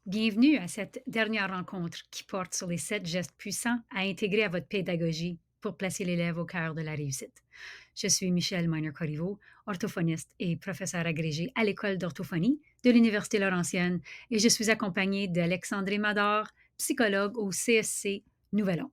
Bienvenue à cette dernière rencontre qui porte sur les 7 gestes puissants à intégrer à votre pédagogie pour placer l'élève au cœur de la réussite. Je suis Michelle Miner-Corriveau, orthophoniste et professeure agrégée à l'École d'orthophonie de l'Université Laurentienne et je suis accompagnée d'Alexandre Mador, psychologue au CSC Nouvelon.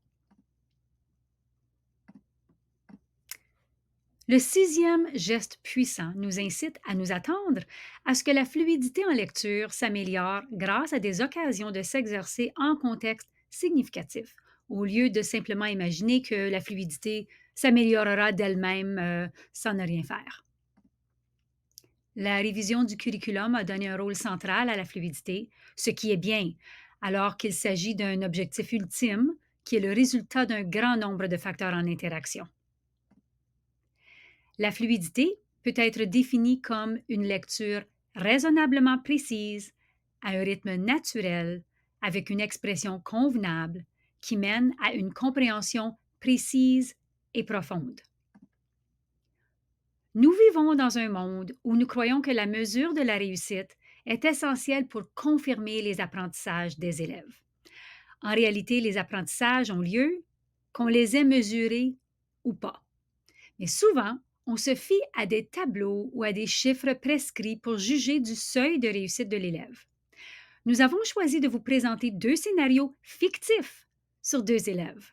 Le 6e geste puissant nous incite à nous attendre à ce que la fluidité en lecture s'améliore grâce à des occasions de s'exercer en contexte significatif, au lieu de simplement imaginer que la fluidité s'améliorera d'elle-même sans ne rien faire. La révision du curriculum a donné un rôle central à la fluidité, ce qui est bien, alors qu'il s'agit d'un objectif ultime qui est le résultat d'un grand nombre de facteurs en interaction. La fluidité peut être définie comme une lecture raisonnablement précise, à un rythme naturel, avec une expression convenable qui mène à une compréhension précise et profonde. Nous vivons dans un monde où nous croyons que la mesure de la réussite est essentielle pour confirmer les apprentissages des élèves. En réalité, les apprentissages ont lieu qu'on les ait mesurés ou pas. Mais souvent, on se fie à des tableaux ou à des chiffres prescrits pour juger du seuil de réussite de l'élève. Nous avons choisi de vous présenter 2 scénarios fictifs sur 2 élèves.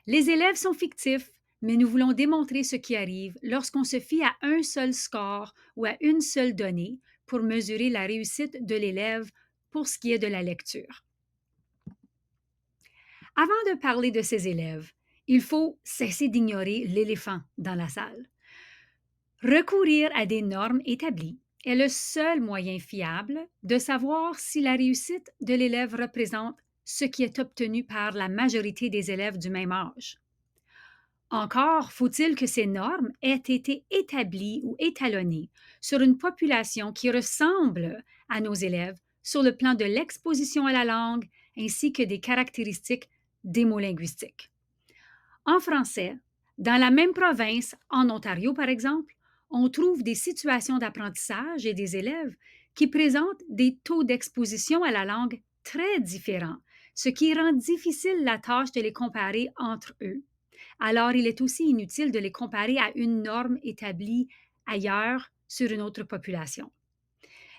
Les élèves sont fictifs, mais nous voulons démontrer ce qui arrive lorsqu'on se fie à un seul score ou à une seule donnée pour mesurer la réussite de l'élève pour ce qui est de la lecture. Avant de parler de ces élèves, il faut cesser d'ignorer l'éléphant dans la salle. Recourir à des normes établies est le seul moyen fiable de savoir si la réussite de l'élève représente ce qui est obtenu par la majorité des élèves du même âge. Encore faut-il que ces normes aient été établies ou étalonnées sur une population qui ressemble à nos élèves sur le plan de l'exposition à la langue ainsi que des caractéristiques démolinguistiques. En français, dans la même province, en Ontario par exemple, on trouve des situations d'apprentissage et des élèves qui présentent des taux d'exposition à la langue très différents, ce qui rend difficile la tâche de les comparer entre eux. Alors, il est aussi inutile de les comparer à une norme établie ailleurs sur une autre population.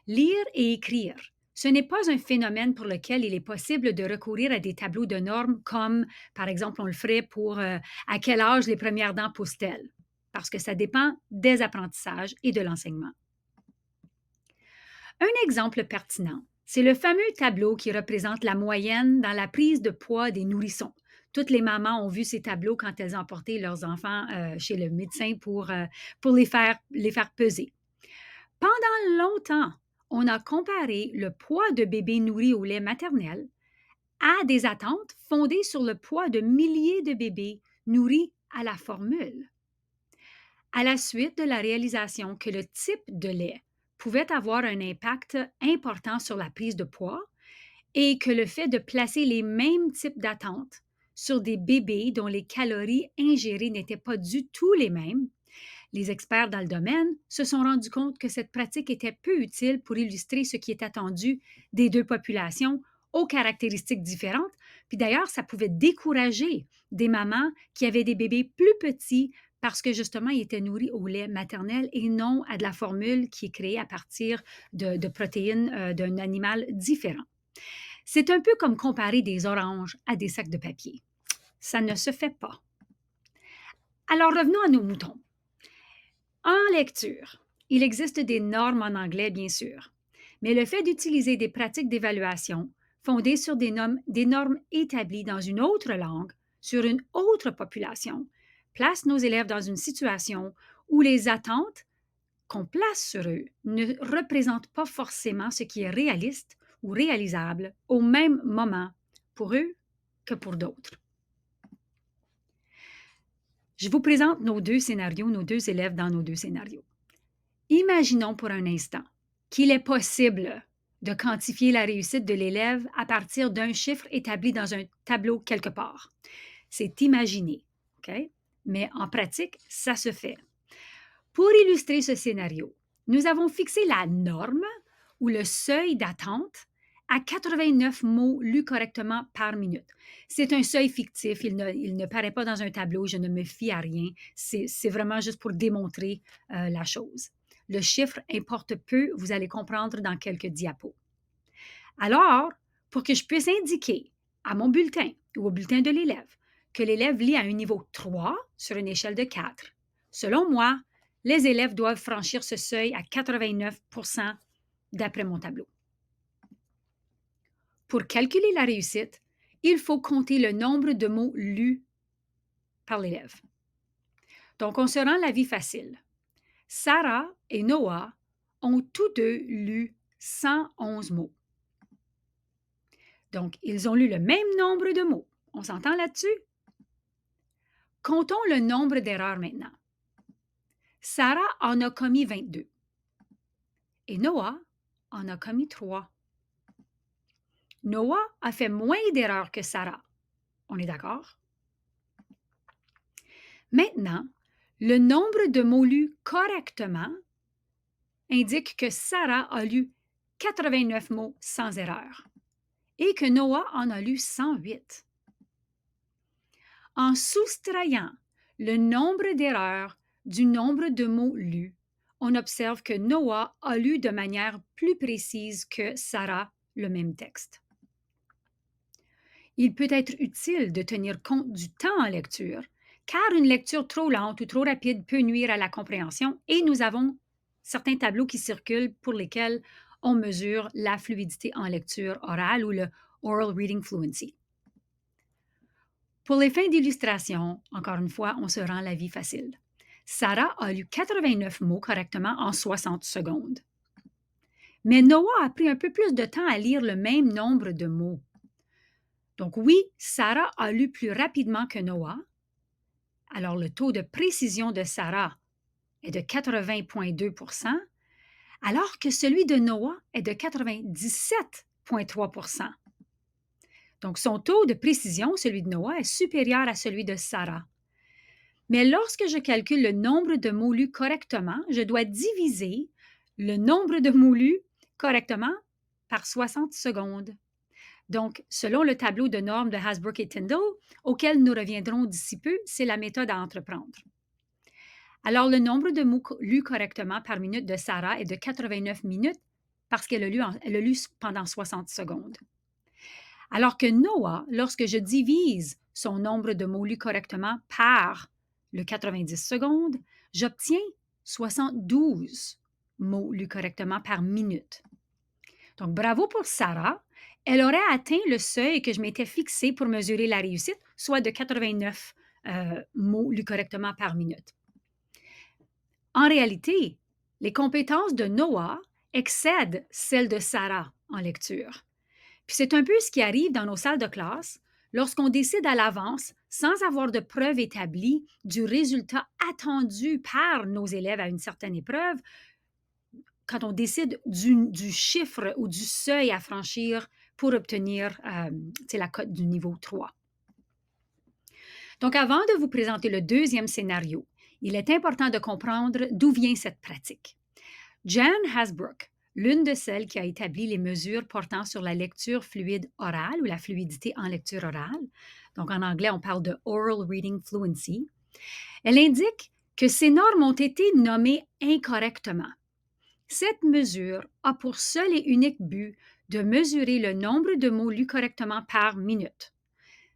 Lire et écrire, ce n'est pas un phénomène pour lequel il est possible de recourir à des tableaux de normes comme, par exemple, on le ferait pour à quel âge les premières dents poussent-elles, parce que ça dépend des apprentissages et de l'enseignement. Un exemple pertinent, c'est le fameux tableau qui représente la moyenne dans la prise de poids des nourrissons. Toutes les mamans ont vu ces tableaux quand elles emportaient leurs enfants chez le médecin pour les faire peser. Pendant longtemps, on a comparé le poids de bébés nourris au lait maternel à des attentes fondées sur le poids de milliers de bébés nourris à la formule. À la suite de la réalisation que le type de lait pouvait avoir un impact important sur la prise de poids et que le fait de placer les mêmes types d'attentes sur des bébés dont les calories ingérées n'étaient pas du tout les mêmes, les experts dans le domaine se sont rendus compte que cette pratique était peu utile pour illustrer ce qui est attendu des 2 populations aux caractéristiques différentes. Puis d'ailleurs, ça pouvait décourager des mamans qui avaient des bébés plus petits parce que justement, ils étaient nourris au lait maternel et non à de la formule qui est créée à partir de protéines d'un animal différent. C'est un peu comme comparer des oranges à des sacs de papier. Ça ne se fait pas. Alors revenons à nos moutons. En lecture, il existe des normes en anglais, bien sûr, mais le fait d'utiliser des pratiques d'évaluation fondées sur des normes établies dans une autre langue, sur une autre population, place nos élèves dans une situation où les attentes qu'on place sur eux ne représentent pas forcément ce qui est réaliste ou réalisable au même moment pour eux que pour d'autres. Je vous présente nos 2 scénarios, nos 2 élèves dans nos 2 scénarios. Imaginons pour un instant qu'il est possible de quantifier la réussite de l'élève à partir d'un chiffre établi dans un tableau quelque part. C'est imaginé, OK? Mais en pratique, ça se fait. Pour illustrer ce scénario, nous avons fixé la norme ou le seuil d'attente à 89 mots lus correctement par minute. C'est un seuil fictif, il ne paraît pas dans un tableau, je ne me fie à rien. C'est vraiment juste pour démontrer la chose. Le chiffre importe peu, vous allez comprendre dans quelques diapos. Alors, pour que je puisse indiquer à mon bulletin ou au bulletin de l'élève que l'élève lit à un niveau 3 sur une échelle de 4, selon moi, les élèves doivent franchir ce seuil à 89 d'après mon tableau. Pour calculer la réussite, il faut compter le nombre de mots lus par l'élève. Donc, on se rend la vie facile. Sarah et Noah ont tous deux lu 111 mots. Donc, ils ont lu le même nombre de mots. On s'entend là-dessus? Comptons le nombre d'erreurs maintenant. Sarah en a commis 22 et Noah en a commis 3. Noah a fait moins d'erreurs que Sarah. On est d'accord? Maintenant, le nombre de mots lus correctement indique que Sarah a lu 89 mots sans erreur et que Noah en a lu 108. En soustrayant le nombre d'erreurs du nombre de mots lus, on observe que Noah a lu de manière plus précise que Sarah le même texte. Il peut être utile de tenir compte du temps en lecture, car une lecture trop lente ou trop rapide peut nuire à la compréhension et nous avons certains tableaux qui circulent pour lesquels on mesure la fluidité en lecture orale ou le Oral Reading Fluency. Pour les fins d'illustration, encore une fois, on se rend la vie facile. Sarah a lu 89 mots correctement en 60 secondes. Mais Noah a pris un peu plus de temps à lire le même nombre de mots. Donc oui, Sarah a lu plus rapidement que Noah. Alors le taux de précision de Sarah est de 80,2 %, alors que celui de Noah est de 97,3 %. Donc son taux de précision, celui de Noah, est supérieur à celui de Sarah. Mais lorsque je calcule le nombre de mots lus correctement, je dois diviser le nombre de mots lus correctement par 60 secondes. Donc, selon le tableau de normes de Hasbrouck et Tyndall, auquel nous reviendrons d'ici peu, c'est la méthode à entreprendre. Alors, le nombre de mots lus correctement par minute de Sarah est de 89 minutes parce qu'elle a lu pendant 60 secondes. Alors que Noah, lorsque je divise son nombre de mots lus correctement par le 90 secondes, j'obtiens 72 mots lus correctement par minute. Donc, bravo pour Sarah. Elle aurait atteint le seuil que je m'étais fixé pour mesurer la réussite, soit de 89 mots lus correctement par minute. En réalité, les compétences de Noah excèdent celles de Sarah en lecture. Puis c'est un peu ce qui arrive dans nos salles de classe lorsqu'on décide à l'avance, sans avoir de preuves établies, du résultat attendu par nos élèves à une certaine épreuve, quand on décide du chiffre ou du seuil à franchir pour obtenir la cote du niveau 3. Donc, avant de vous présenter le deuxième scénario, il est important de comprendre d'où vient cette pratique. Jan Hasbrouck, l'une de celles qui a établi les mesures portant sur la lecture fluide orale ou la fluidité en lecture orale, donc en anglais on parle de Oral Reading Fluency, elle indique que ces normes ont été nommées incorrectement. Cette mesure a pour seul et unique but de mesurer le nombre de mots lus correctement par minute.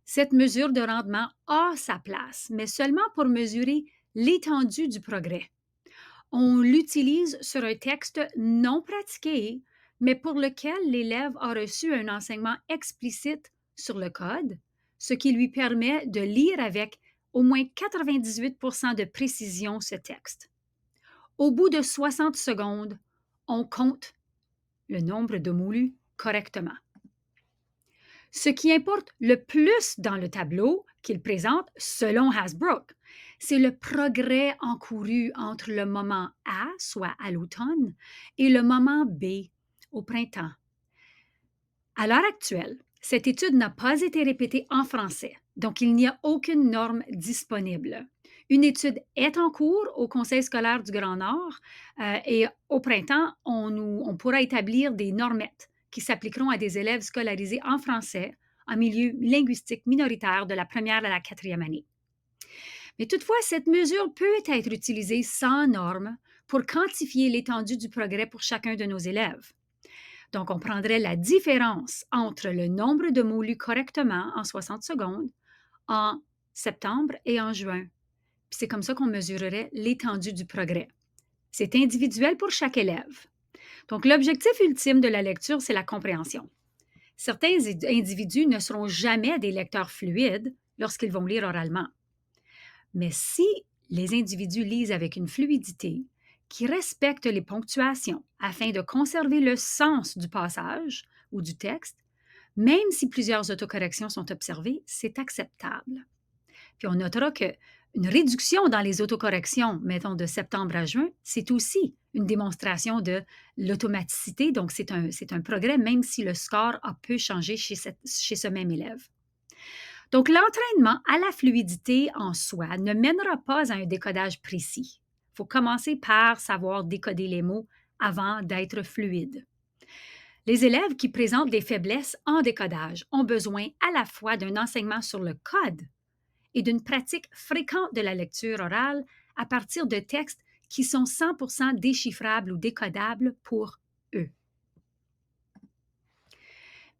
Cette mesure de rendement a sa place, mais seulement pour mesurer l'étendue du progrès. On l'utilise sur un texte non pratiqué, mais pour lequel l'élève a reçu un enseignement explicite sur le code, ce qui lui permet de lire avec au moins 98 % de précision ce texte. Au bout de 60 secondes, on compte le nombre de mots lus correctement. Ce qui importe le plus dans le tableau qu'il présente, selon Hasbrouck, c'est le progrès encouru entre le moment A, soit à l'automne, et le moment B, au printemps. À l'heure actuelle, cette étude n'a pas été répétée en français, donc il n'y a aucune norme disponible. Une étude est en cours au Conseil scolaire du Grand Nord et au printemps, on pourra établir des normettes qui s'appliqueront à des élèves scolarisés en français en milieu linguistique minoritaire de la première à la quatrième année. Mais toutefois, cette mesure peut être utilisée sans normes pour quantifier l'étendue du progrès pour chacun de nos élèves. Donc, on prendrait la différence entre le nombre de mots lus correctement en 60 secondes en septembre et en juin. Puis c'est comme ça qu'on mesurerait l'étendue du progrès. C'est individuel pour chaque élève. Donc, l'objectif ultime de la lecture, c'est la compréhension. Certains individus ne seront jamais des lecteurs fluides lorsqu'ils vont lire oralement. Mais si les individus lisent avec une fluidité qui respecte les ponctuations afin de conserver le sens du passage ou du texte, même si plusieurs autocorrections sont observées, c'est acceptable. Puis on notera qu'une réduction dans les autocorrections, mettons de septembre à juin, c'est aussi une démonstration de l'automaticité, donc c'est un progrès même si le score a peu changé chez ce même élève. Donc, l'entraînement à la fluidité en soi ne mènera pas à un décodage précis. Il faut commencer par savoir décoder les mots avant d'être fluide. Les élèves qui présentent des faiblesses en décodage ont besoin à la fois d'un enseignement sur le code et d'une pratique fréquente de la lecture orale à partir de textes qui sont 100% déchiffrables ou décodables pour eux.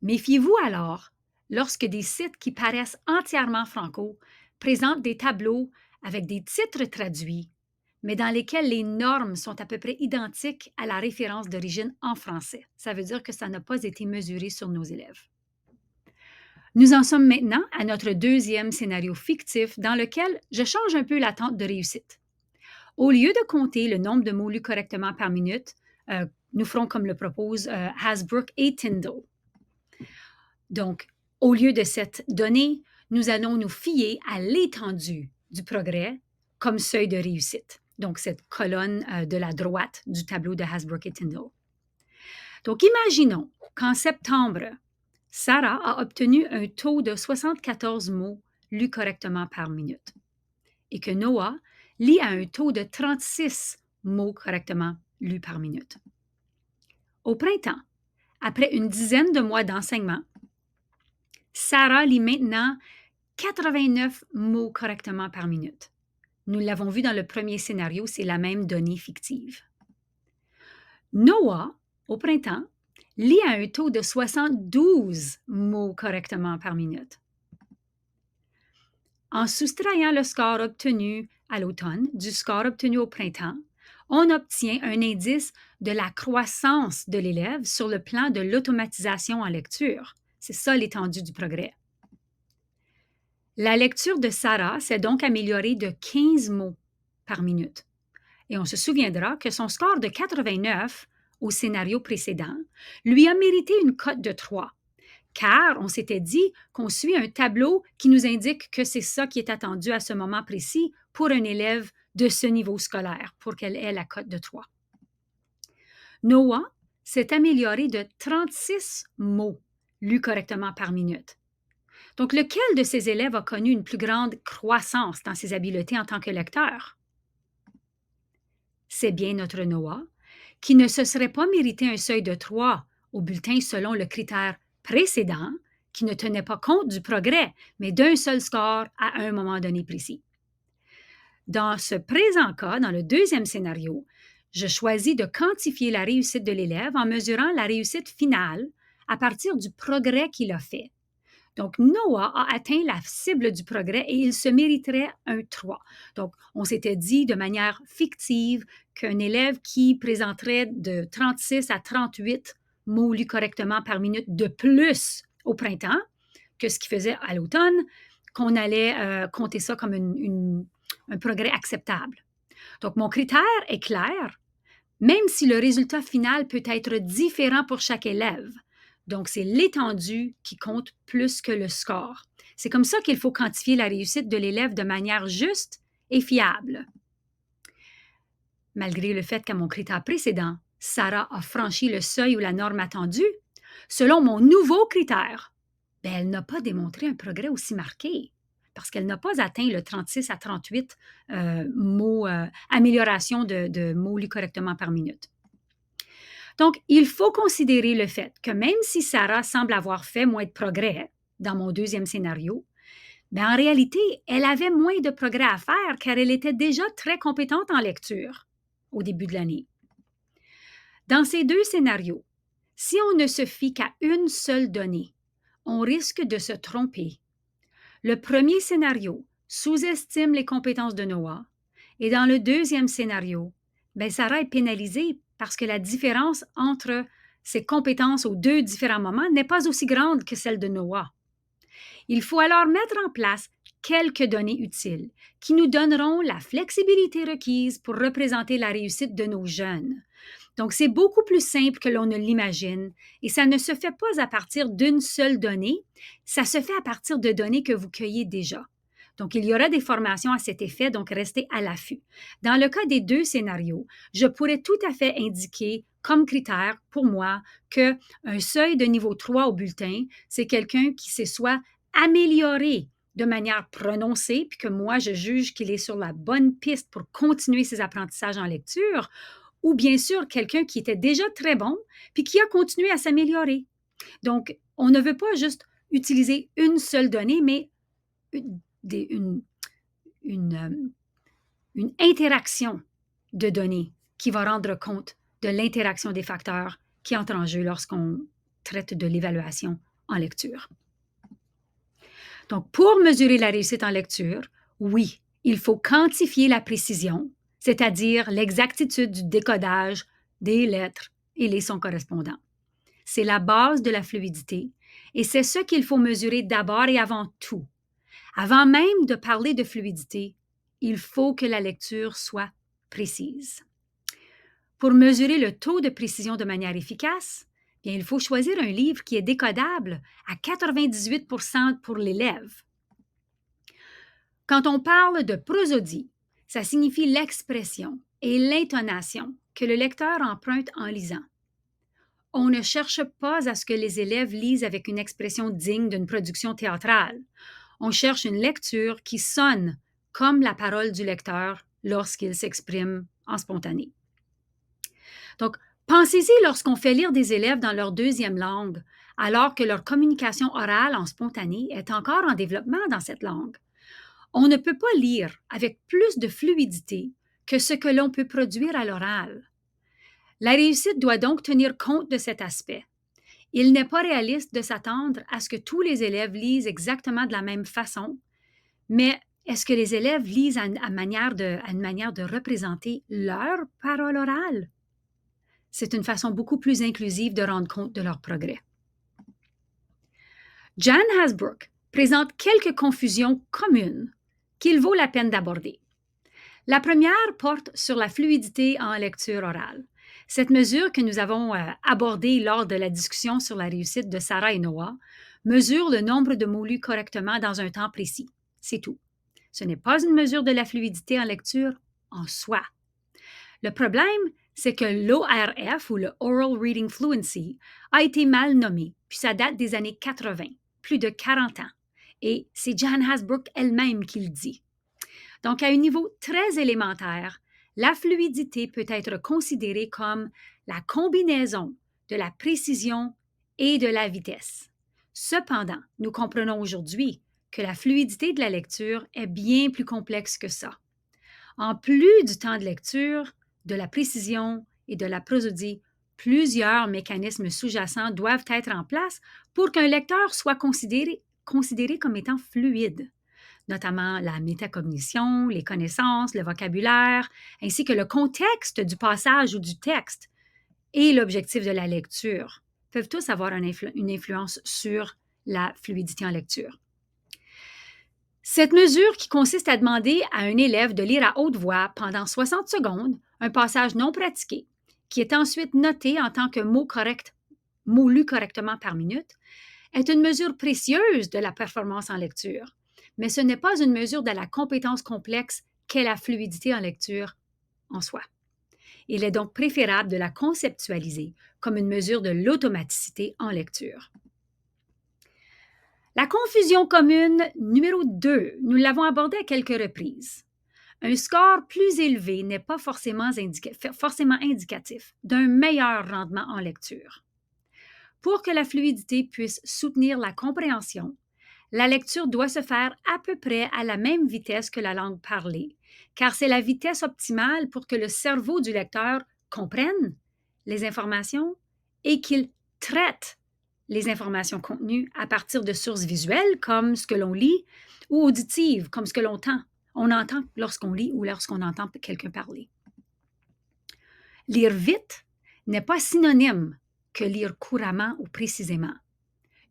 Méfiez-vous alors lorsque des sites qui paraissent entièrement franco présentent des tableaux avec des titres traduits, mais dans lesquels les normes sont à peu près identiques à la référence d'origine en français. Ça veut dire que ça n'a pas été mesuré sur nos élèves. Nous en sommes maintenant à notre deuxième scénario fictif dans lequel je change un peu l'attente de réussite. Au lieu de compter le nombre de mots lus correctement par minute, nous ferons comme le propose Hasbrouck et Tyndall. Donc, au lieu de cette donnée, nous allons nous fier à l'étendue du progrès comme seuil de réussite. Donc, cette colonne de la droite du tableau de Hasbrouck et Tyndall. Donc, imaginons qu'en septembre, Sarah a obtenu un taux de 74 mots lus correctement par minute et que Noah lit à un taux de 36 mots correctement lus par minute. Au printemps, après une dizaine de mois d'enseignement, Sarah lit maintenant 89 mots correctement par minute. Nous l'avons vu dans le premier scénario, c'est la même donnée fictive. Noah, au printemps, lit à un taux de 72 mots correctement par minute. En soustrayant le score obtenu à l'automne du score obtenu au printemps, on obtient un indice de la croissance de l'élève sur le plan de l'automatisation en lecture. C'est ça l'étendue du progrès. La lecture de Sarah s'est donc améliorée de 15 mots par minute. Et on se souviendra que son score de 89 au scénario précédent lui a mérité une cote de 3, car on s'était dit qu'on suit un tableau qui nous indique que c'est ça qui est attendu à ce moment précis pour un élève de ce niveau scolaire, pour qu'elle ait la cote de 3. Noah s'est amélioré de 36 mots lus correctement par minute. Donc, lequel de ces élèves a connu une plus grande croissance dans ses habiletés en tant que lecteur? C'est bien notre Noah, qui ne se serait pas mérité un seuil de 3 au bulletin selon le critère précédent, qui ne tenait pas compte du progrès, mais d'un seul score à un moment donné précis. Dans ce présent cas, dans le deuxième scénario, je choisis de quantifier la réussite de l'élève en mesurant la réussite finale à partir du progrès qu'il a fait. Donc, Noah a atteint la cible du progrès et il se mériterait un 3. Donc, on s'était dit de manière fictive qu'un élève qui présenterait de 36 à 38 mots lus correctement par minute de plus au printemps que ce qu'il faisait à l'automne, qu'on allait compter ça comme un progrès acceptable. Donc, mon critère est clair, même si le résultat final peut être différent pour chaque élève. Donc, c'est l'étendue qui compte plus que le score. C'est comme ça qu'il faut quantifier la réussite de l'élève de manière juste et fiable. Malgré le fait qu'à mon critère précédent, Sarah a franchi le seuil ou la norme attendue, selon mon nouveau critère, elle n'a pas démontré un progrès aussi marqué parce qu'elle n'a pas atteint le 36 à 38 mots, amélioration de mots lus correctement par minute. Donc, il faut considérer le fait que même si Sarah semble avoir fait moins de progrès dans mon deuxième scénario, mais en réalité, elle avait moins de progrès à faire car elle était déjà très compétente en lecture au début de l'année. Dans ces deux scénarios, si on ne se fie qu'à une seule donnée, on risque de se tromper. Le premier scénario sous-estime les compétences de Noah et dans le deuxième scénario, Sarah est pénalisée parce que la différence entre ses compétences aux deux différents moments n'est pas aussi grande que celle de Noah. Il faut alors mettre en place quelques données utiles qui nous donneront la flexibilité requise pour représenter la réussite de nos jeunes. Donc, c'est beaucoup plus simple que l'on ne l'imagine et ça ne se fait pas à partir d'une seule donnée, ça se fait à partir de données que vous cueillez déjà. Donc, il y aura des formations à cet effet, donc restez à l'affût. Dans le cas des deux scénarios, je pourrais tout à fait indiquer comme critère pour moi qu'un seuil de niveau 3 au bulletin, c'est quelqu'un qui s'est soit amélioré de manière prononcée, puis que moi, je juge qu'il est sur la bonne piste pour continuer ses apprentissages en lecture, ou bien sûr quelqu'un qui était déjà très bon, puis qui a continué à s'améliorer. Donc, on ne veut pas juste utiliser une seule donnée, mais une interaction de données qui va rendre compte de l'interaction des facteurs qui entrent en jeu lorsqu'on traite de l'évaluation en lecture. Donc, pour mesurer la réussite en lecture, oui, il faut quantifier la précision, c'est-à-dire l'exactitude du décodage des lettres et les sons correspondants. C'est la base de la fluidité et c'est ce qu'il faut mesurer d'abord et avant tout. Avant même de parler de fluidité, il faut que la lecture soit précise. Pour mesurer le taux de précision de manière efficace, bien, il faut choisir un livre qui est décodable à 98% pour l'élève. Quand on parle de prosodie, ça signifie l'expression et l'intonation que le lecteur emprunte en lisant. On ne cherche pas à ce que les élèves lisent avec une expression digne d'une production théâtrale. On cherche une lecture qui sonne comme la parole du lecteur lorsqu'il s'exprime en spontané. Donc, pensez-y lorsqu'on fait lire des élèves dans leur deuxième langue, alors que leur communication orale en spontané est encore en développement dans cette langue. On ne peut pas lire avec plus de fluidité que ce que l'on peut produire à l'oral. La réussite doit donc tenir compte de cet aspect. Il n'est pas réaliste de s'attendre à ce que tous les élèves lisent exactement de la même façon, mais est-ce que les élèves lisent à une manière de représenter leur parole orale? C'est une façon beaucoup plus inclusive de rendre compte de leur progrès. Jan Hasbrouck présente quelques confusions communes qu'il vaut la peine d'aborder. La première porte sur la fluidité en lecture orale. Cette mesure que nous avons abordée lors de la discussion sur la réussite de Sarah et Noah mesure le nombre de mots lus correctement dans un temps précis. C'est tout. Ce n'est pas une mesure de la fluidité en lecture en soi. Le problème, c'est que l'ORF, ou le Oral Reading Fluency, a été mal nommé, puis ça date des années 80, plus de 40 ans. Et c'est Jan Hasbrouck elle-même qui le dit. Donc, à un niveau très élémentaire, la fluidité peut être considérée comme la combinaison de la précision et de la vitesse. Cependant, nous comprenons aujourd'hui que la fluidité de la lecture est bien plus complexe que ça. En plus du temps de lecture, de la précision et de la prosodie, plusieurs mécanismes sous-jacents doivent être en place pour qu'un lecteur soit considéré comme étant fluide, notamment la métacognition, les connaissances, le vocabulaire, ainsi que le contexte du passage ou du texte et l'objectif de la lecture peuvent tous avoir une influence sur la fluidité en lecture. Cette mesure qui consiste à demander à un élève de lire à haute voix pendant 60 secondes un passage non pratiqué, qui est ensuite noté en tant que mot lu correctement par minute, est une mesure précieuse de la performance en lecture, mais ce n'est pas une mesure de la compétence complexe qu'est la fluidité en lecture en soi. Il est donc préférable de la conceptualiser comme une mesure de l'automaticité en lecture. La confusion commune numéro 2, nous l'avons abordée à quelques reprises. Un score plus élevé n'est pas forcément indicatif d'un meilleur rendement en lecture. Pour que la fluidité puisse soutenir la compréhension, la lecture doit se faire à peu près à la même vitesse que la langue parlée, car c'est la vitesse optimale pour que le cerveau du lecteur comprenne les informations et qu'il traite les informations contenues à partir de sources visuelles comme ce que l'on lit ou auditives comme ce que on entend lorsqu'on lit ou lorsqu'on entend quelqu'un parler. Lire vite n'est pas synonyme que lire couramment ou précisément.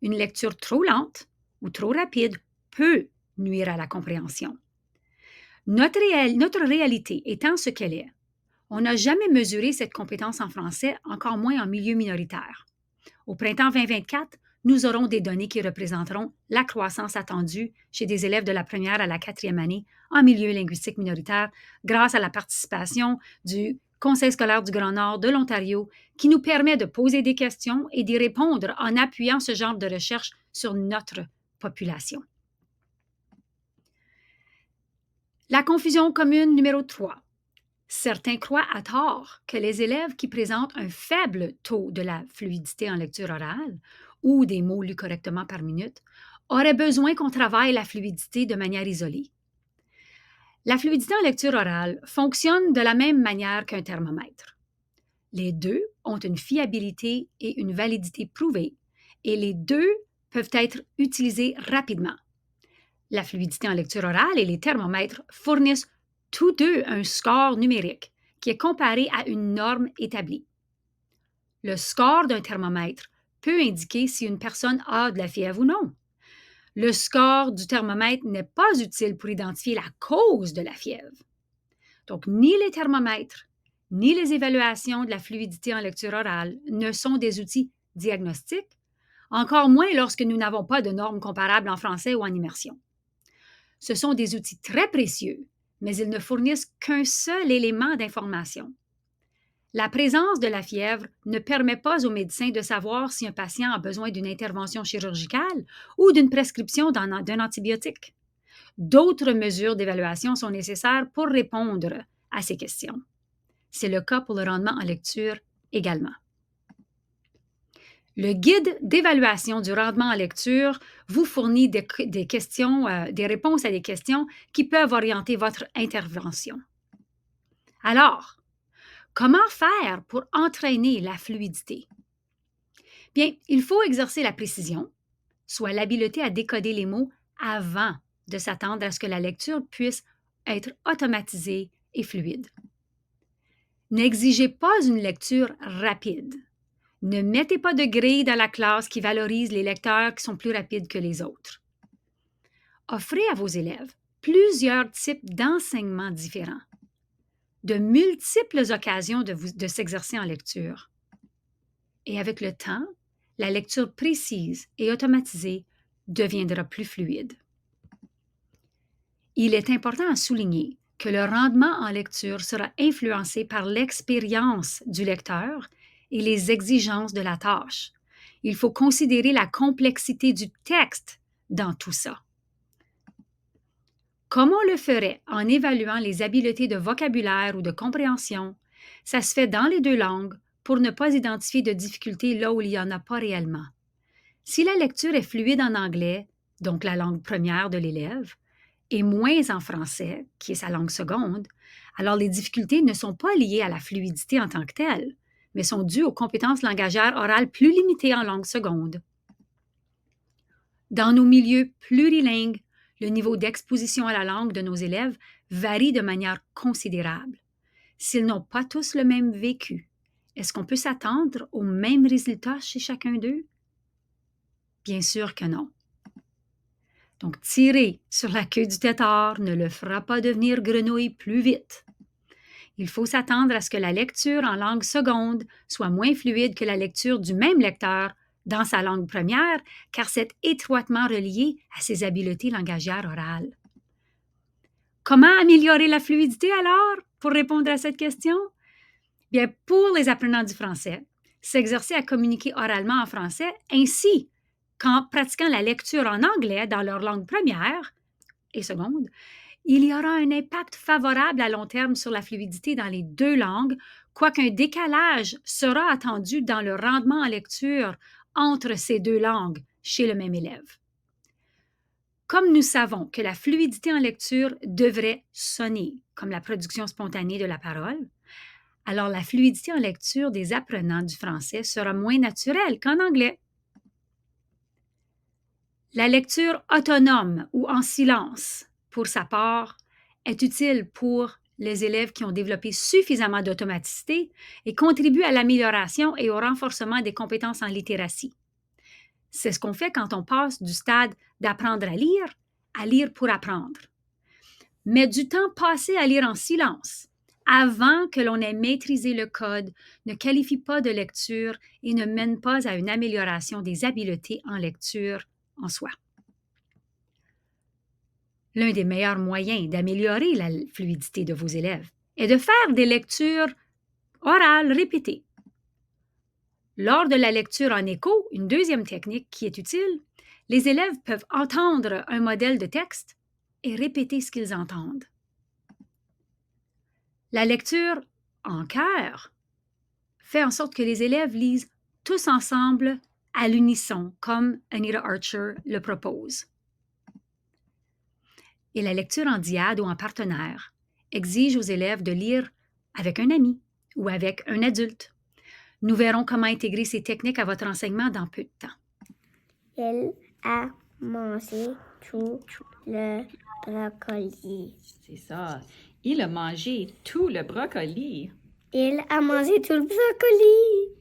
Une lecture trop lente ou trop rapide peut nuire à la compréhension. Notre réalité étant ce qu'elle est, on n'a jamais mesuré cette compétence en français, encore moins en milieu minoritaire. Au printemps 2024, nous aurons des données qui représenteront la croissance attendue chez des élèves de la première à la quatrième année en milieu linguistique minoritaire grâce à la participation du Conseil scolaire du Grand Nord de l'Ontario qui nous permet de poser des questions et d'y répondre en appuyant ce genre de recherche sur notre population. La confusion commune numéro 3. Certains croient à tort que les élèves qui présentent un faible taux de la fluidité en lecture orale ou des mots lus correctement par minute auraient besoin qu'on travaille la fluidité de manière isolée. La fluidité en lecture orale fonctionne de la même manière qu'un thermomètre. Les deux ont une fiabilité et une validité prouvées et les deux peuvent être utilisés rapidement. La fluidité en lecture orale et les thermomètres fournissent tous deux un score numérique qui est comparé à une norme établie. Le score d'un thermomètre peut indiquer si une personne a de la fièvre ou non. Le score du thermomètre n'est pas utile pour identifier la cause de la fièvre. Donc, ni les thermomètres, ni les évaluations de la fluidité en lecture orale ne sont des outils diagnostiques, encore moins lorsque nous n'avons pas de normes comparables en français ou en immersion. Ce sont des outils très précieux, mais ils ne fournissent qu'un seul élément d'information. La présence de la fièvre ne permet pas aux médecins de savoir si un patient a besoin d'une intervention chirurgicale ou d'une prescription d'un antibiotique. D'autres mesures d'évaluation sont nécessaires pour répondre à ces questions. C'est le cas pour le rendement en lecture également. Le guide d'évaluation du rendement en lecture vous fournit des réponses à des questions qui peuvent orienter votre intervention. Alors, comment faire pour entraîner la fluidité? Bien, il faut exercer la précision, soit l'habileté à décoder les mots avant de s'attendre à ce que la lecture puisse être automatisée et fluide. N'exigez pas une lecture rapide. Ne mettez pas de grille dans la classe qui valorise les lecteurs qui sont plus rapides que les autres. Offrez à vos élèves plusieurs types d'enseignements différents, de multiples occasions de s'exercer en lecture. Et avec le temps, la lecture précise et automatisée deviendra plus fluide. Il est important à souligner que le rendement en lecture sera influencé par l'expérience du lecteur et les exigences de la tâche. Il faut considérer la complexité du texte dans tout ça. Comme on le ferait en évaluant les habiletés de vocabulaire ou de compréhension, ça se fait dans les deux langues pour ne pas identifier de difficultés là où il n'y en a pas réellement. Si la lecture est fluide en anglais, donc la langue première de l'élève, et moins en français, qui est sa langue seconde, alors les difficultés ne sont pas liées à la fluidité en tant que telle, mais sont dues aux compétences langagières orales plus limitées en langue seconde. Dans nos milieux plurilingues, le niveau d'exposition à la langue de nos élèves varie de manière considérable. S'ils n'ont pas tous le même vécu, est-ce qu'on peut s'attendre aux mêmes résultats chez chacun d'eux? Bien sûr que non. Donc, tirer sur la queue du tétard ne le fera pas devenir grenouille plus vite. Il faut s'attendre à ce que la lecture en langue seconde soit moins fluide que la lecture du même lecteur dans sa langue première, car c'est étroitement relié à ses habiletés langagières orales. Comment améliorer la fluidité alors, pour répondre à cette question? Bien, pour les apprenants du français, s'exercer à communiquer oralement en français ainsi qu'en pratiquant la lecture en anglais dans leur langue première et seconde il y aura un impact favorable à long terme sur la fluidité dans les deux langues, quoiqu'un décalage sera attendu dans le rendement en lecture entre ces deux langues chez le même élève. Comme nous savons que la fluidité en lecture devrait sonner comme la production spontanée de la parole, alors la fluidité en lecture des apprenants du français sera moins naturelle qu'en anglais. La lecture autonome ou en silence, pour sa part, est utile pour les élèves qui ont développé suffisamment d'automaticité et contribue à l'amélioration et au renforcement des compétences en littératie. C'est ce qu'on fait quand on passe du stade d'apprendre à lire pour apprendre. Mais du temps passé à lire en silence, avant que l'on ait maîtrisé le code, ne qualifie pas de lecture et ne mène pas à une amélioration des habiletés en lecture en soi. L'un des meilleurs moyens d'améliorer la fluidité de vos élèves est de faire des lectures orales répétées. Lors de la lecture en écho, une deuxième technique qui est utile, les élèves peuvent entendre un modèle de texte et répéter ce qu'ils entendent. La lecture en chœur fait en sorte que les élèves lisent tous ensemble à l'unisson, comme Anita Archer le propose. Et la lecture en diade ou en partenaire exige aux élèves de lire avec un ami ou avec un adulte. Nous verrons comment intégrer ces techniques à votre enseignement dans peu de temps. Il a mangé tout le brocoli. C'est ça. Il a mangé tout le brocoli. Il a mangé tout le brocoli.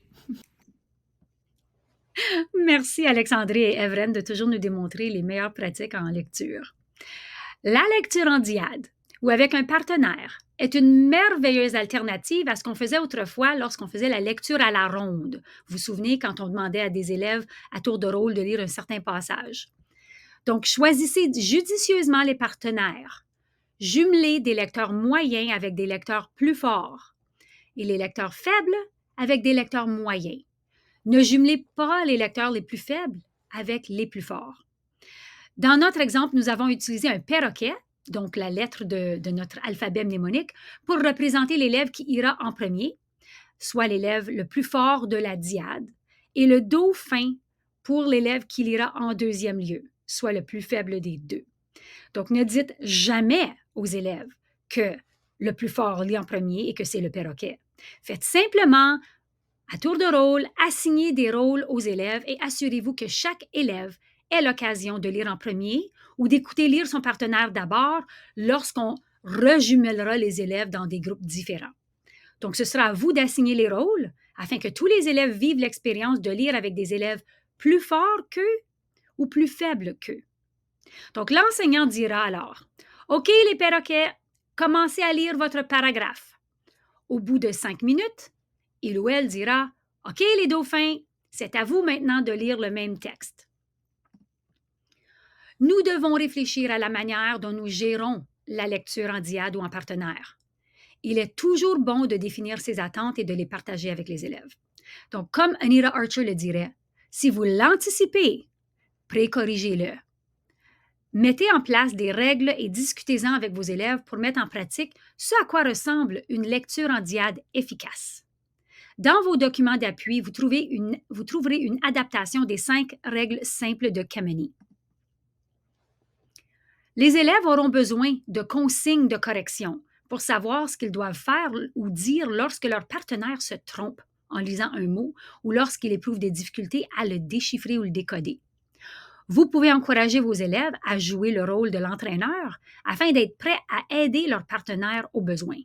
Merci Alexandrie et Evren de toujours nous démontrer les meilleures pratiques en lecture. La lecture en diade ou avec un partenaire est une merveilleuse alternative à ce qu'on faisait autrefois lorsqu'on faisait la lecture à la ronde. Vous vous souvenez quand on demandait à des élèves à tour de rôle de lire un certain passage. Donc, choisissez judicieusement les partenaires. Jumelez des lecteurs moyens avec des lecteurs plus forts et les lecteurs faibles avec des lecteurs moyens. Ne jumelez pas les lecteurs les plus faibles avec les plus forts. Dans notre exemple, nous avons utilisé un perroquet, donc la lettre de notre alphabet mnémonique, pour représenter l'élève qui ira en premier, soit l'élève le plus fort de la diade, et le dauphin pour l'élève qui lira en deuxième lieu, soit le plus faible des deux. Donc, ne dites jamais aux élèves que le plus fort lit en premier et que c'est le perroquet. Faites simplement, à tour de rôle, assignez des rôles aux élèves et assurez-vous que chaque élève ait l'occasion de lire en premier ou d'écouter lire son partenaire d'abord lorsqu'on rejumellera les élèves dans des groupes différents. Donc, ce sera à vous d'assigner les rôles afin que tous les élèves vivent l'expérience de lire avec des élèves plus forts qu'eux ou plus faibles qu'eux. Donc, l'enseignant dira alors, « OK, les perroquets, commencez à lire votre paragraphe. » Au bout de 5 minutes, il ou elle dira, « OK, les dauphins, c'est à vous maintenant de lire le même texte. » Nous devons réfléchir à la manière dont nous gérons la lecture en diade ou en partenaire. Il est toujours bon de définir ses attentes et de les partager avec les élèves. Donc, comme Anita Archer le dirait, si vous l'anticipez, précorrigez-le. Mettez en place des règles et discutez-en avec vos élèves pour mettre en pratique ce à quoi ressemble une lecture en diade efficace. Dans vos documents d'appui, vous trouverez une adaptation des 5 règles simples de Kameny. Les élèves auront besoin de consignes de correction pour savoir ce qu'ils doivent faire ou dire lorsque leur partenaire se trompe en lisant un mot ou lorsqu'il éprouve des difficultés à le déchiffrer ou le décoder. Vous pouvez encourager vos élèves à jouer le rôle de l'entraîneur afin d'être prêts à aider leur partenaire au besoin.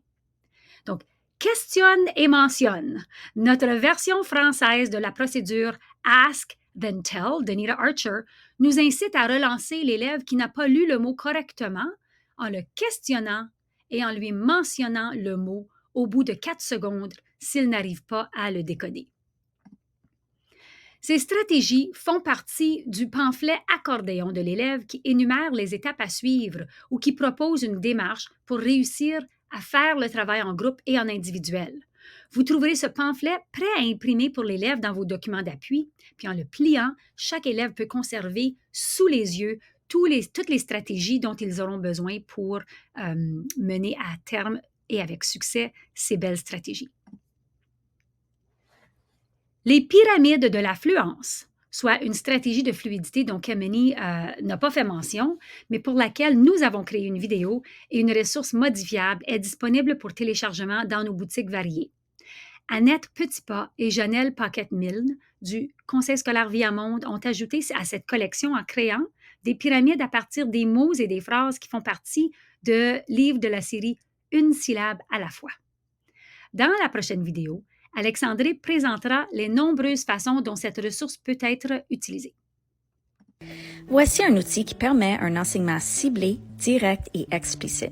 Donc, questionne et mentionne. Notre version française de la procédure Ask, then Tell d'Anita Archer nous incite à relancer l'élève qui n'a pas lu le mot correctement en le questionnant et en lui mentionnant le mot au bout de 4 secondes s'il n'arrive pas à le décoder. Ces stratégies font partie du pamphlet accordéon de l'élève qui énumère les étapes à suivre ou qui propose une démarche pour réussir à faire le travail en groupe et en individuel. Vous trouverez ce pamphlet prêt à imprimer pour l'élève dans vos documents d'appui, puis en le pliant, chaque élève peut conserver sous les yeux toutes les stratégies dont ils auront besoin pour mener à terme et avec succès ces belles stratégies. Les pyramides de l'affluence, soit une stratégie de fluidité dont Kamini n'a pas fait mention, mais pour laquelle nous avons créé une vidéo et une ressource modifiable est disponible pour téléchargement dans nos boutiques variées. Annette Petitpas et Janelle Paquette-Milne du Conseil scolaire Viamonde ont ajouté à cette collection en créant des pyramides à partir des mots et des phrases qui font partie de livres de la série Une syllabe à la fois. Dans la prochaine vidéo, Alexandrie présentera les nombreuses façons dont cette ressource peut être utilisée. Voici un outil qui permet un enseignement ciblé, direct et explicite.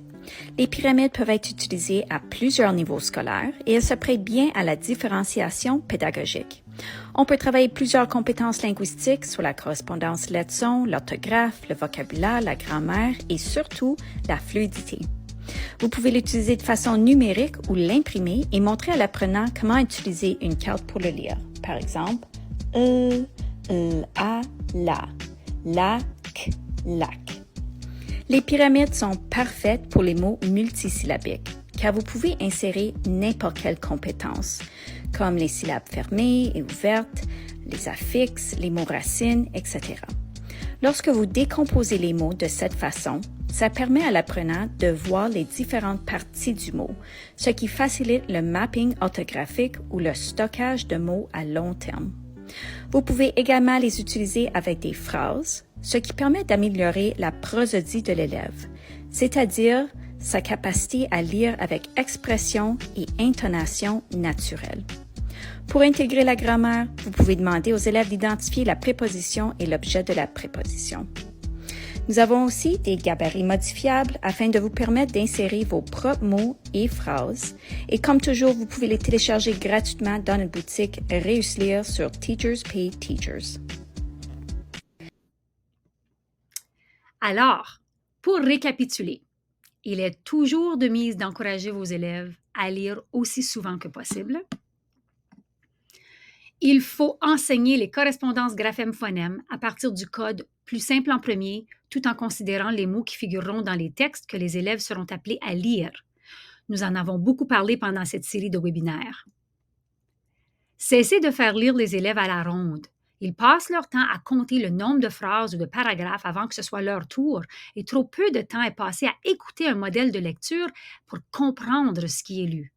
Les pyramides peuvent être utilisées à plusieurs niveaux scolaires et elles se prêtent bien à la différenciation pédagogique. On peut travailler plusieurs compétences linguistiques sur la correspondance lettre-son, l'orthographe, le vocabulaire, la grammaire et surtout la fluidité. Vous pouvez l'utiliser de façon numérique ou l'imprimer et montrer à l'apprenant comment utiliser une carte pour le lire. Par exemple, a, la, lac, lac. Les pyramides sont parfaites pour les mots multisyllabiques, car vous pouvez insérer n'importe quelle compétence, comme les syllabes fermées et ouvertes, les affixes, les mots racines, etc. Lorsque vous décomposez les mots de cette façon, ça permet à l'apprenant de voir les différentes parties du mot, ce qui facilite le mapping orthographique ou le stockage de mots à long terme. Vous pouvez également les utiliser avec des phrases, ce qui permet d'améliorer la prosodie de l'élève, c'est-à-dire sa capacité à lire avec expression et intonation naturelle. Pour intégrer la grammaire, vous pouvez demander aux élèves d'identifier la préposition et l'objet de la préposition. Nous avons aussi des gabarits modifiables afin de vous permettre d'insérer vos propres mots et phrases. Et comme toujours, vous pouvez les télécharger gratuitement dans notre boutique Réussir sur Teachers Pay Teachers. Alors, pour récapituler, il est toujours de mise d'encourager vos élèves à lire aussi souvent que possible. Il faut enseigner les correspondances graphèmes-phonèmes à partir du code plus simple en premier, tout en considérant les mots qui figureront dans les textes que les élèves seront appelés à lire. Nous en avons beaucoup parlé pendant cette série de webinaires. Cessez de faire lire les élèves à la ronde. Ils passent leur temps à compter le nombre de phrases ou de paragraphes avant que ce soit leur tour, et trop peu de temps est passé à écouter un modèle de lecture pour comprendre ce qui est lu.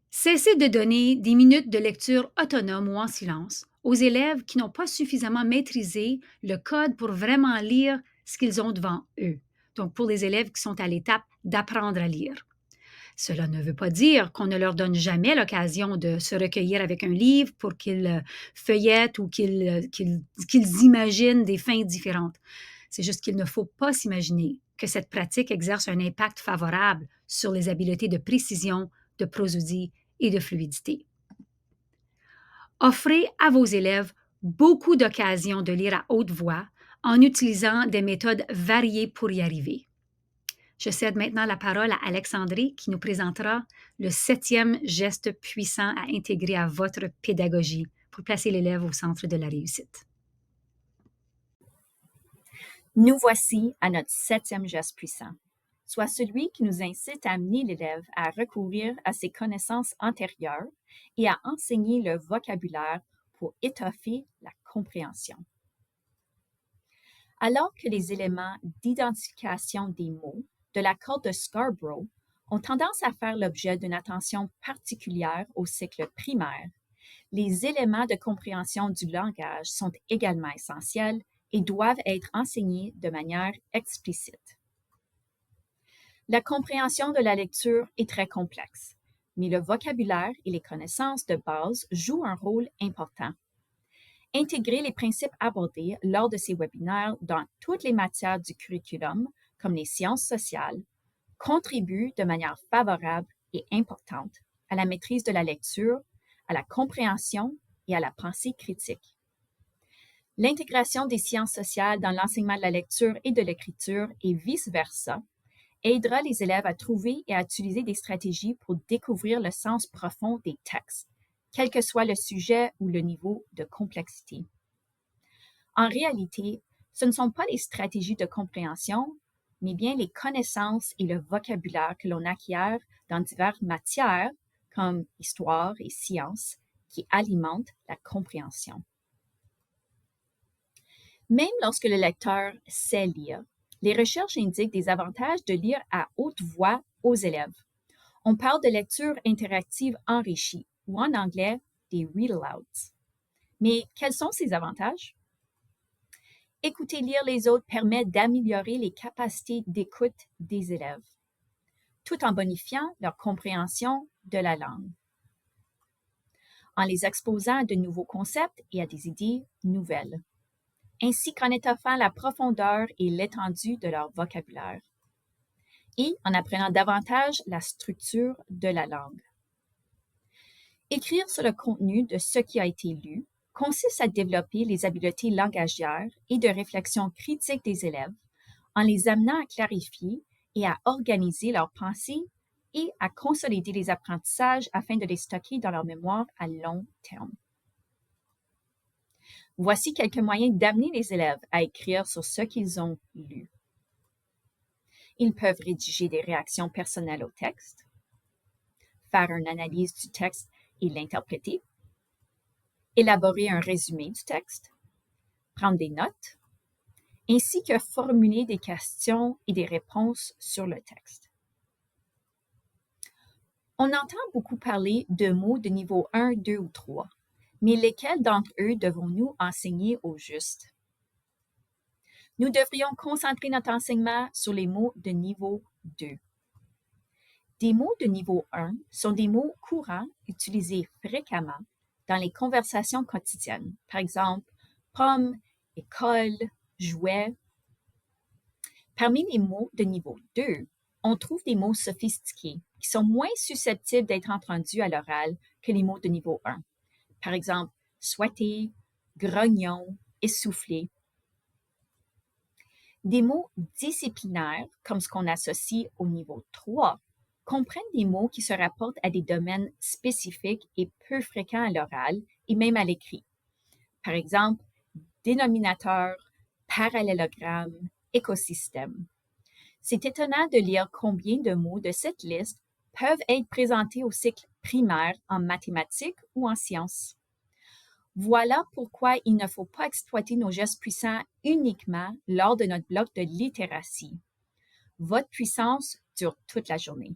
Cessez de donner des minutes de lecture autonome ou en silence aux élèves qui n'ont pas suffisamment maîtrisé le code pour vraiment lire ce qu'ils ont devant eux. Donc, pour les élèves qui sont à l'étape d'apprendre à lire. Cela ne veut pas dire qu'on ne leur donne jamais l'occasion de se recueillir avec un livre pour qu'ils feuillettent ou qu'ils imaginent des fins différentes. C'est juste qu'il ne faut pas s'imaginer que cette pratique exerce un impact favorable sur les habiletés de précision, de prosodie et de fluidité. Offrez à vos élèves beaucoup d'occasions de lire à haute voix en utilisant des méthodes variées pour y arriver. Je cède maintenant la parole à Alexandrie qui nous présentera le 7e geste puissant à intégrer à votre pédagogie pour placer l'élève au centre de la réussite. Nous voici à notre 7e geste puissant, soit celui qui nous incite à amener l'élève à recourir à ses connaissances antérieures et à enseigner le vocabulaire pour étoffer la compréhension. Alors que les éléments d'identification des mots de la corde de Scarborough ont tendance à faire l'objet d'une attention particulière au cycle primaire, les éléments de compréhension du langage sont également essentiels et doivent être enseignés de manière explicite. La compréhension de la lecture est très complexe, mais le vocabulaire et les connaissances de base jouent un rôle important. Intégrer les principes abordés lors de ces webinaires dans toutes les matières du curriculum, comme les sciences sociales, contribue de manière favorable et importante à la maîtrise de la lecture, à la compréhension et à la pensée critique. L'intégration des sciences sociales dans l'enseignement de la lecture et de l'écriture et vice-versa aidera les élèves à trouver et à utiliser des stratégies pour découvrir le sens profond des textes, quel que soit le sujet ou le niveau de complexité. En réalité, ce ne sont pas les stratégies de compréhension, mais bien les connaissances et le vocabulaire que l'on acquiert dans diverses matières, comme histoire et sciences, qui alimentent la compréhension. Même lorsque le lecteur sait lire, les recherches indiquent des avantages de lire à haute voix aux élèves. On parle de lecture interactive enrichie, ou en anglais, des read-alouds. Mais quels sont ces avantages? Écouter lire les autres permet d'améliorer les capacités d'écoute des élèves, tout en bonifiant leur compréhension de la langue, en les exposant à de nouveaux concepts et à des idées nouvelles, ainsi qu'en étoffant la profondeur et l'étendue de leur vocabulaire, et en apprenant davantage la structure de la langue. Écrire sur le contenu de ce qui a été lu consiste à développer les habiletés langagières et de réflexion critique des élèves en les amenant à clarifier et à organiser leurs pensées et à consolider les apprentissages afin de les stocker dans leur mémoire à long terme. Voici quelques moyens d'amener les élèves à écrire sur ce qu'ils ont lu. Ils peuvent rédiger des réactions personnelles au texte, faire une analyse du texte et l'interpréter, élaborer un résumé du texte, prendre des notes, ainsi que formuler des questions et des réponses sur le texte. On entend beaucoup parler de mots de niveau 1, 2 ou 3, mais lesquels d'entre eux devons-nous enseigner au juste? Nous devrions concentrer notre enseignement sur les mots de niveau 2. Des mots de niveau 1 sont des mots courants utilisés fréquemment dans les conversations quotidiennes. Par exemple, pomme, école, jouet. Parmi les mots de niveau 2, on trouve des mots sophistiqués qui sont moins susceptibles d'être entendus à l'oral que les mots de niveau 1. Par exemple, souhaiter, grognon, essoufflé. Des mots disciplinaires, comme ce qu'on associe au niveau 3, comprennent des mots qui se rapportent à des domaines spécifiques et peu fréquents à l'oral et même à l'écrit. Par exemple, dénominateur, parallélogramme, écosystème. C'est étonnant de lire combien de mots de cette liste peuvent être présentés au cycle primaire en mathématiques ou en sciences. Voilà pourquoi il ne faut pas exploiter nos gestes puissants uniquement lors de notre bloc de littératie. Votre puissance dure toute la journée.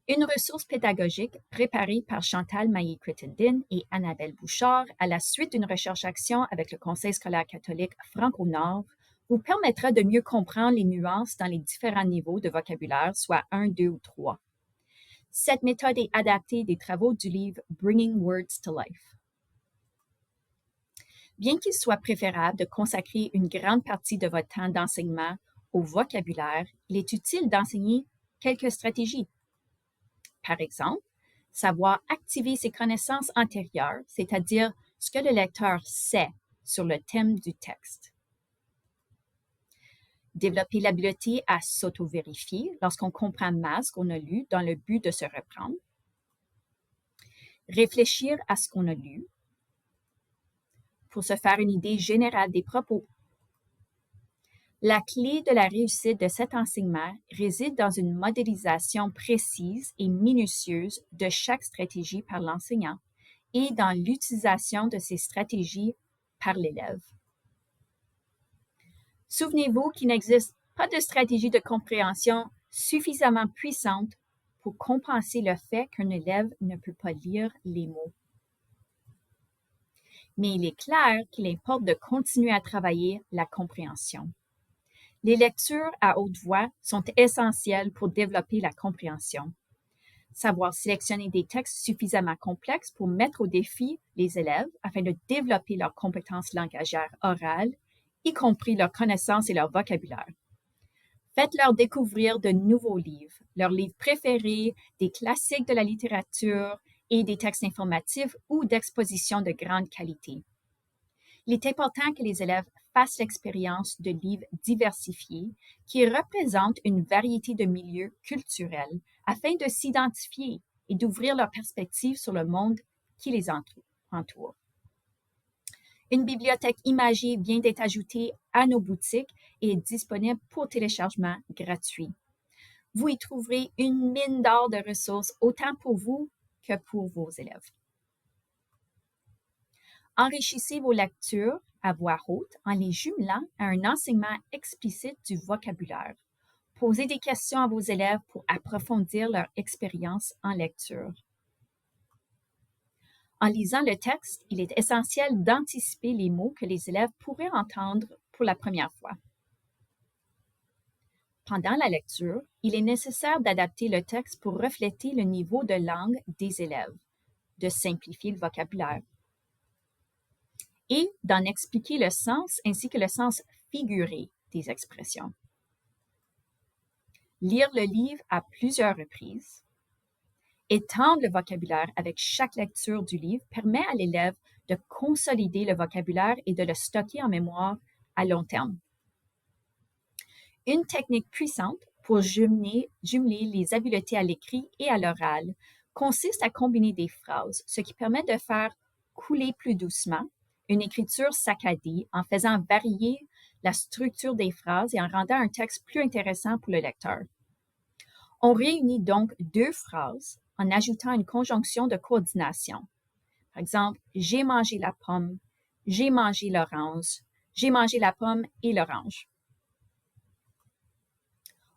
Une ressource pédagogique préparée par Chantal Maillé-Crittenden et Annabelle Bouchard à la suite d'une recherche-action avec le Conseil scolaire catholique Franco-Nord vous permettra de mieux comprendre les nuances dans les différents niveaux de vocabulaire, soit 1, 2 ou 3. Cette méthode est adaptée des travaux du livre Bringing Words to Life. Bien qu'il soit préférable de consacrer une grande partie de votre temps d'enseignement au vocabulaire, il est utile d'enseigner quelques stratégies. Par exemple, savoir activer ses connaissances antérieures, c'est-à-dire ce que le lecteur sait sur le thème du texte. Développer l'habileté à s'auto-vérifier lorsqu'on comprend mal ce qu'on a lu dans le but de se reprendre. Réfléchir à ce qu'on a lu pour se faire une idée générale des propos. La clé de la réussite de cet enseignement réside dans une modélisation précise et minutieuse de chaque stratégie par l'enseignant et dans l'utilisation de ces stratégies par l'élève. Souvenez-vous qu'il n'existe pas de stratégie de compréhension suffisamment puissante pour compenser le fait qu'un élève ne peut pas lire les mots. Mais il est clair qu'il importe de continuer à travailler la compréhension. Les lectures à haute voix sont essentielles pour développer la compréhension. Savoir sélectionner des textes suffisamment complexes pour mettre au défi les élèves afin de développer leurs compétences langagières orales, y compris leurs connaissances et leur vocabulaire. Faites-leur découvrir de nouveaux livres, leurs livres préférés, des classiques de la littérature et des textes informatifs ou d'expositions de grande qualité. Il est important que les élèves fassent l'expérience de livres diversifiés qui représentent une variété de milieux culturels afin de s'identifier et d'ouvrir leur perspective sur le monde qui les entoure. Une bibliothèque imagée vient d'être ajoutée à nos boutiques et est disponible pour téléchargement gratuit. Vous y trouverez une mine d'or de ressources autant pour vous que pour vos élèves. Enrichissez vos lectures à voix haute en les jumelant à un enseignement explicite du vocabulaire. Posez des questions à vos élèves pour approfondir leur expérience en lecture. En lisant le texte, il est essentiel d'anticiper les mots que les élèves pourraient entendre pour la première fois. Pendant la lecture, il est nécessaire d'adapter le texte pour refléter le niveau de langue des élèves, de simplifier le vocabulaire et d'en expliquer le sens ainsi que le sens figuré des expressions. Lire le livre à plusieurs reprises. Étendre le vocabulaire avec chaque lecture du livre permet à l'élève de consolider le vocabulaire et de le stocker en mémoire à long terme. Une technique puissante pour jumeler les habiletés à l'écrit et à l'oral consiste à combiner des phrases, ce qui permet de faire couler plus doucement une écriture saccadée en faisant varier la structure des phrases et en rendant un texte plus intéressant pour le lecteur. On réunit donc deux phrases en ajoutant une conjonction de coordination. Par exemple, j'ai mangé la pomme, j'ai mangé l'orange, j'ai mangé la pomme et l'orange.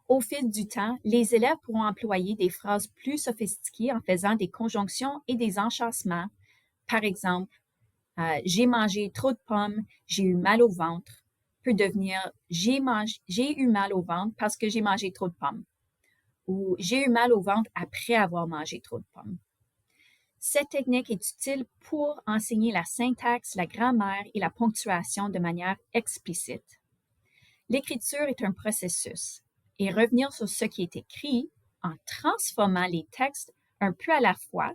Au fil du temps, les élèves pourront employer des phrases plus sophistiquées en faisant des conjonctions et des enchâssements. Par exemple, j'ai mangé trop de pommes, j'ai eu mal au ventre, peut devenir j'ai eu mal au ventre parce que j'ai mangé trop de pommes. Ou j'ai eu mal au ventre après avoir mangé trop de pommes. Cette technique est utile pour enseigner la syntaxe, la grammaire et la ponctuation de manière explicite. L'écriture est un processus et revenir sur ce qui est écrit en transformant les textes un peu à la fois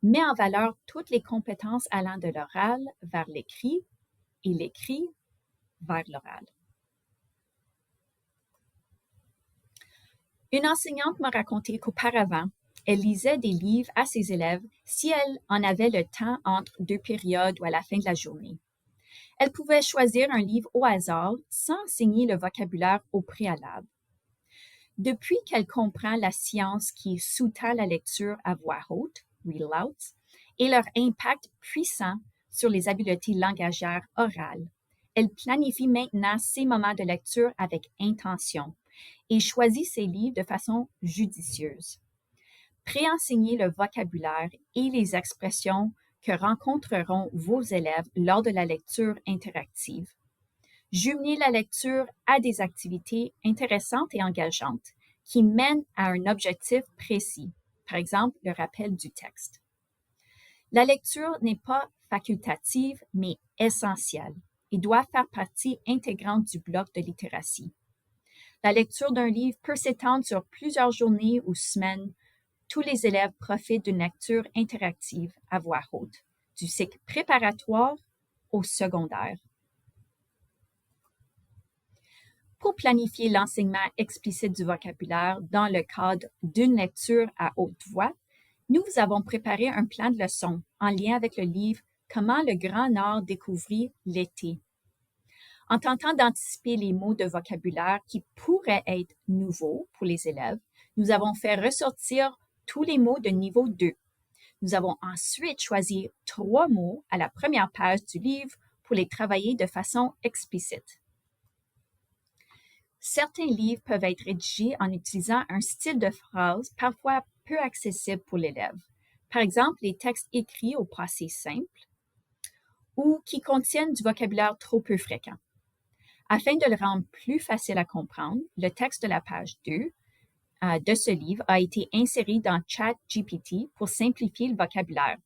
met en valeur toutes les compétences allant de l'oral vers l'écrit et l'écrit vers l'oral. Une enseignante m'a raconté qu'auparavant, elle lisait des livres à ses élèves si elle en avait le temps entre deux périodes ou à la fin de la journée. Elle pouvait choisir un livre au hasard sans enseigner le vocabulaire au préalable. Depuis qu'elle comprend la science qui sous-tend la lecture à voix haute, read aloud, et leur impact puissant sur les habiletés langagières orales, elle planifie maintenant ses moments de lecture avec intention et choisit ses livres de façon judicieuse. Préenseignez le vocabulaire et les expressions que rencontreront vos élèves lors de la lecture interactive. Jumelez la lecture à des activités intéressantes et engageantes qui mènent à un objectif précis, par exemple le rappel du texte. La lecture n'est pas facultative, mais essentielle et doit faire partie intégrante du bloc de littératie. La lecture d'un livre peut s'étendre sur plusieurs journées ou semaines. Tous les élèves profitent d'une lecture interactive à voix haute, du cycle préparatoire au secondaire. Pour planifier l'enseignement explicite du vocabulaire dans le cadre d'une lecture à haute voix, nous vous avons préparé un plan de leçon en lien avec le livre « Comment le Grand Nord découvrit l'été ». En tentant d'anticiper les mots de vocabulaire qui pourraient être nouveaux pour les élèves, nous avons fait ressortir tous les mots de niveau 2. Nous avons ensuite choisi 3 mots à la première page du livre pour les travailler de façon explicite. Certains livres peuvent être rédigés en utilisant un style de phrase parfois peu accessible pour l'élève. Par exemple, les textes écrits au passé simple ou qui contiennent du vocabulaire trop peu fréquent. Afin de le rendre plus facile à comprendre, le texte de la page 2 de ce livre a été inséré dans ChatGPT pour simplifier le vocabulaire.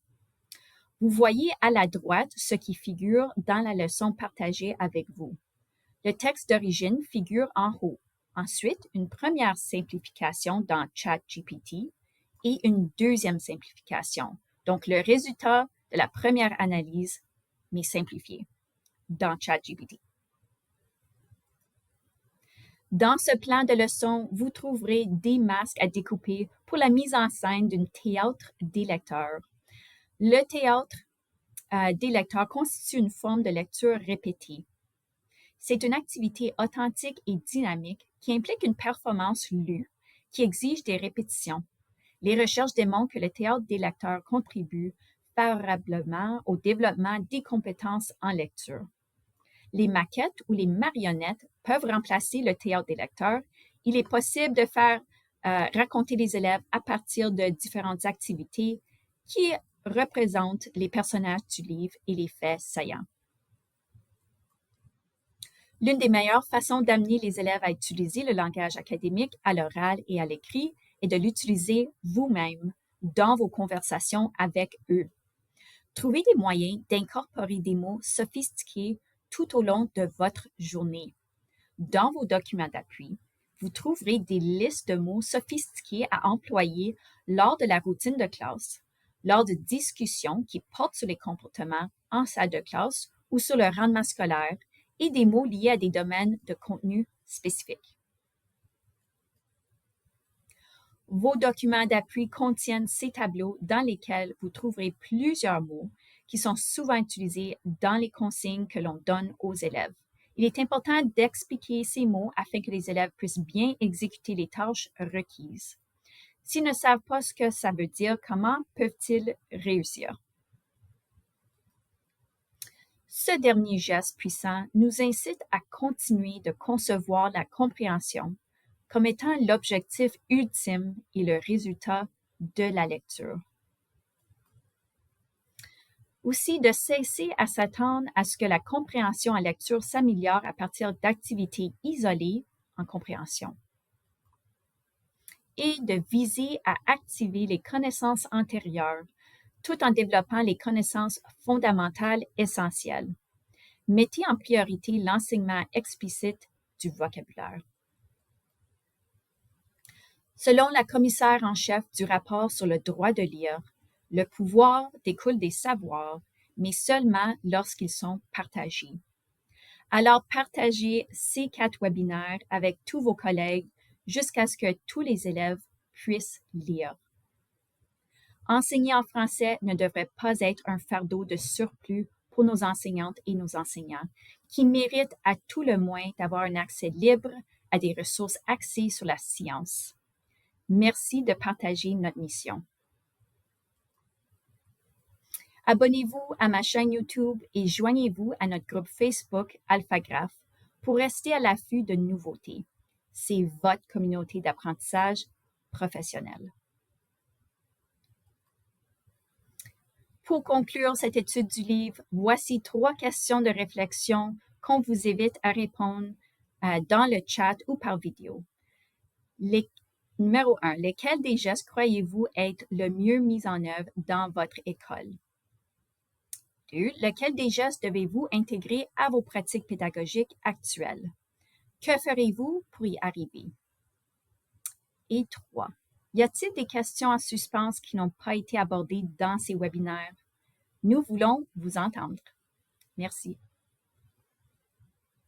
Vous voyez à la droite ce qui figure dans la leçon partagée avec vous. Le texte d'origine figure en haut. Ensuite, une première simplification dans ChatGPT et une deuxième simplification. Donc, le résultat de la première analyse, mais simplifié, dans ChatGPT. Dans ce plan de leçon, vous trouverez des masques à découper pour la mise en scène d'une théâtre des lecteurs. Le théâtre des lecteurs constitue une forme de lecture répétée. C'est une activité authentique et dynamique qui implique une performance lue, qui exige des répétitions. Les recherches démontrent que le théâtre des lecteurs contribue favorablement au développement des compétences en lecture. Les maquettes ou les marionnettes peuvent remplacer le théâtre des lecteurs. Il est possible de faire raconter les élèves à partir de différentes activités qui représentent les personnages du livre et les faits saillants. L'une des meilleures façons d'amener les élèves à utiliser le langage académique à l'oral et à l'écrit est de l'utiliser vous-même dans vos conversations avec eux. Trouvez des moyens d'incorporer des mots sophistiqués tout au long de votre journée. Dans vos documents d'appui, vous trouverez des listes de mots sophistiqués à employer lors de la routine de classe, lors de discussions qui portent sur les comportements en salle de classe ou sur le rendement scolaire et des mots liés à des domaines de contenu spécifiques. Vos documents d'appui contiennent ces tableaux dans lesquels vous trouverez plusieurs mots qui sont souvent utilisés dans les consignes que l'on donne aux élèves. Il est important d'expliquer ces mots afin que les élèves puissent bien exécuter les tâches requises. S'ils ne savent pas ce que ça veut dire, comment peuvent-ils réussir? Ce dernier geste puissant nous incite à continuer de concevoir la compréhension comme étant l'objectif ultime et le résultat de la lecture. Aussi, de cesser à s'attendre à ce que la compréhension en lecture s'améliore à partir d'activités isolées en compréhension et de viser à activer les connaissances antérieures tout en développant les connaissances fondamentales essentielles. Mettez en priorité l'enseignement explicite du vocabulaire. Selon la commissaire en chef du rapport sur le droit de lire, le pouvoir découle des savoirs, mais seulement lorsqu'ils sont partagés. Alors partagez ces 4 webinaires avec tous vos collègues jusqu'à ce que tous les élèves puissent lire. Enseigner en français ne devrait pas être un fardeau de surplus pour nos enseignantes et nos enseignants, qui méritent à tout le moins d'avoir un accès libre à des ressources axées sur la science. Merci de partager notre mission. Abonnez-vous à ma chaîne YouTube et joignez-vous à notre groupe Facebook AlphaGraph pour rester à l'affût de nouveautés. C'est votre communauté d'apprentissage professionnel. Pour conclure cette étude du livre, voici 3 questions de réflexion qu'on vous invite à répondre dans le chat ou par vidéo. Numéro 1. Lesquels des gestes croyez-vous être le mieux mis en œuvre dans votre école? 2. Lequel des gestes devez-vous intégrer à vos pratiques pédagogiques actuelles? Que ferez-vous pour y arriver? Et 3. Y a-t-il des questions en suspens qui n'ont pas été abordées dans ces webinaires? Nous voulons vous entendre. Merci.